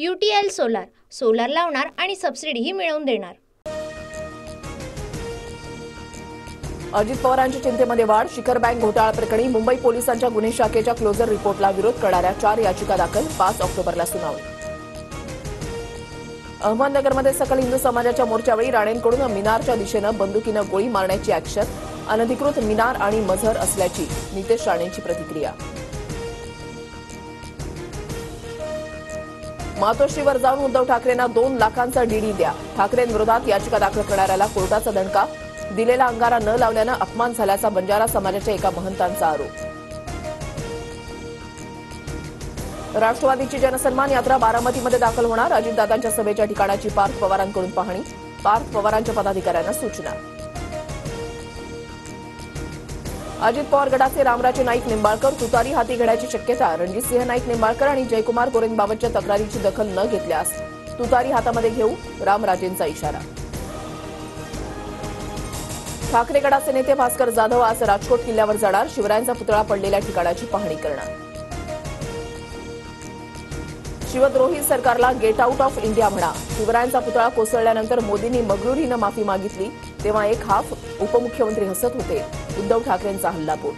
UTL solar solar लावणार आणि सबसिडीही मिळवून देणार। अजित पवारांच्या चिंतेमध्ये वाढ। शिखर बँक घोटाळा प्रकरणी मुंबई पोलिसांच्या गुन्हे शाखेच्या क्लोजर रिपोर्टला विरोध करणाऱ्या 4 याचिका दाखल। 5 ऑक्टोबरला सुनावणी। अहमदनगरमध्ये सकल हिंदू समाजाच्या मोर्चावेळी राणेंकडून मिनारच्या दिशेनं बंदुकीनं गोळी मारण्याची ॲक्शन। अनधिकृत मिनार आणि मझर असल्याची नितेश राणेंची प्रतिक्रिया। मातोश्रीवर जाऊन उद्धव ठाकरेंना 2 लाखांचा डीडी द्या। ठाकरेंविरोधात याचिका दाखल करणाऱ्याला कोर्टाचा दणका। दिलेला अंगारा न लावल्यानं अपमान झाल्याचा बंजारा समाजाच्या एका महंतांचा आरोप। राष्ट्रवादीची जनसन्मान यात्रा बारामतीमध्ये दाखल होणार। अजितदादांच्या सभेच्या ठिकाणाची पार्थ पवारांकडून पाहणी। पार्थ पवारांच्या पदाधिकाऱ्यांना सूचना। अजित पवार गटाचे रामराजे नाईक निंबाळकर तुतारी हाती घेण्याची शक्यता। रणजितसिंह नाईक निंबाळकर आणि जयकुमार गोरेंबाबतच्या तक्रारीची दखल न घेतल्यास तुतारी हातामध्ये घेऊ, रामराजेंचा इशारा। ठाकरे गटाचे नेते भास्कर जाधव आज राजकोट किल्ल्यावर जाणार। शिवरायांचा पुतळा पडलेल्या ठिकाणाची पाहणी करणार। शिवद्रोही सरकारला गेट आउट ऑफ इंडिया म्हणा। शिवरायांचा पुतळा कोसळल्यानंतर मोदींनी मगरुरीनं माफी मागितली तेव्हा एक हाफ उपमुख्यमंत्री हसत होते। उद्धव ठाकरेंचा हल्लाबोल।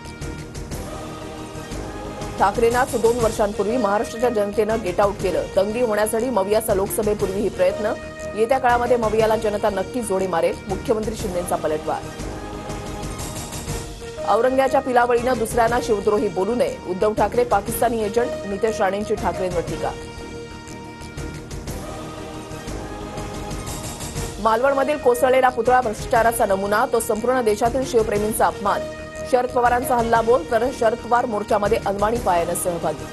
ठाकरेंनाच 2 वर्षांपूर्वी महाराष्ट्राच्या जनतेनं गेट आउट केलं। दंगली होण्यासाठी मवियाचा लोकसभेपूर्वीही प्रयत्न। येत्या काळामध्ये मवियाला जनता नक्की जोडे मारेल। मुख्यमंत्री शिंदेंचा पलटवार। औरंग्याच्या पिलावळीनं दुसऱ्यांना शिवद्रोही बोलू नये। उद्धव ठाकरे पाकिस्तानी एजंट। नितेश राणेंची ठाकरेंवर टीका। मालवणमधील कोसळलेला पुतळा भ्रष्टाचाराचा नमुना। तो संपूर्ण देशातील शिवप्रेमींचा अपमान। शरद पवारांचा हल्लाबोल तर शरद पवार मोर्चामध्ये अनवाणी पायानं सहभागी।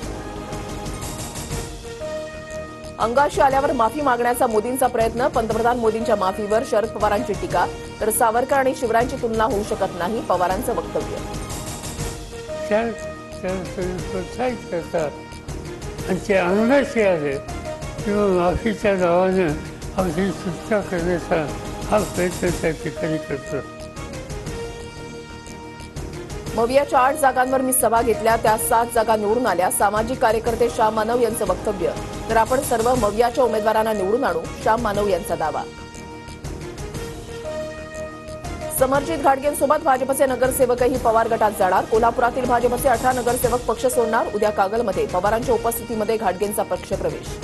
अंगाशी आल्यावर माफी मागण्याचा मोदींचा प्रयत्न। पंतप्रधान मोदींच्या माफीवर शरद पवारांची टीका तर सावरकर आणि शिवरायांची तुलना होऊ शकत नाही, पवारांचं वक्तव्य। माफीच्या नावानं अवधी सुटका करण्याचा हा प्रयत्न त्या ठिकाणी करतो। मवियाच्या 8 जागांवर मी सभा घेतल्या, त्या 7 जागा निवडून आल्या। सामाजिक कार्यकर्ते श्याम मानव यांचं वक्तव्य तर आपण सर्व मवियाच्या उमेदवारांना निवडून आणू, श्याम मानव यांचा दावा। समरजित घाटगेंसोबत भाजपचे नगरसेवकही पवार गटात जाणार। कोल्हापुरातील भाजपचे 18 नगरसेवक पक्ष सोडणार। उद्या कागलमध्ये पवारांच्या उपस्थितीमध्ये घाटगेंचा पक्षप्रवेश।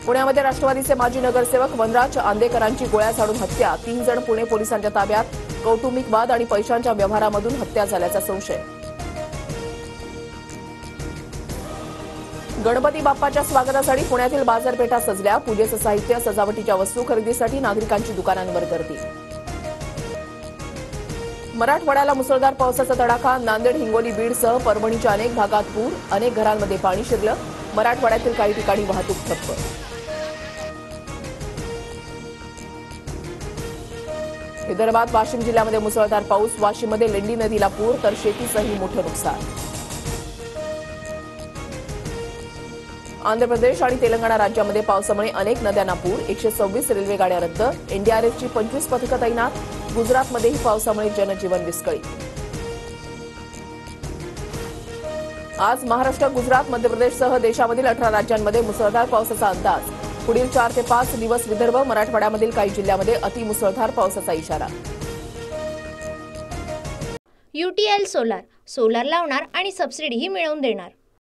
पुण्यामध्ये राष्ट्रवादीचे माजी नगरसेवक वनराज आंदेकरांची गोळ्या झाडून हत्या। 3 जण पुणे पोलिसांच्या ताब्यात। कौटुंबिक वाद आणि पैशांच्या व्यवहारामधून हत्या झाल्याचा संशय। गणपती बाप्पाच्या स्वागतासाठी पुण्यातील बाजारपेठा सजल्या। पूजेचं साहित्य, सजावटीच्या वस्तू खरेदीसाठी नागरिकांची दुकानांवर गर्दी। मराठवाड्याला मुसळधार पावसाचा तडाखा। नांदेड, हिंगोली, बीडसह परभणीच्या अनेक भागात पूर। अनेक घरांमध्ये पाणी शिरलं। मराठवाड्यातील काही ठिकाणी वाहतूक ठप्प। विदर्भात वाशिम जिल्ह्यामध्ये मुसळधार पाऊस। वाशिममध्ये लेंडी नदीला पूर तर शेतीचंही मोठं नुकसान। आंध्र प्रदेश आणि तेलंगणा राज्यामध्ये पावसामुळे अनेक नद्यांना पूर। 126 रेल्वे गाड्या रद्द। एनडीआरएफची 25 पथकं तैनात। गुजरातमध्येही पावसामुळे जनजीवन विस्कळीत। आज महाराष्ट्र, गुजरात, मध्य प्रदेशसह देशामधील 18 राज्यांमध्ये मुसळधार पावसाचा अंदाज। पुढील 4 ते 5 दिवस विदर्भ, मराठवाड्यामधील काही जिल्ह्यांमध्ये अतिमुसळधार पावसाचा इशारा। UTL सोलार सोलार लावणार आणि सबसिडीही मिळवून देणार।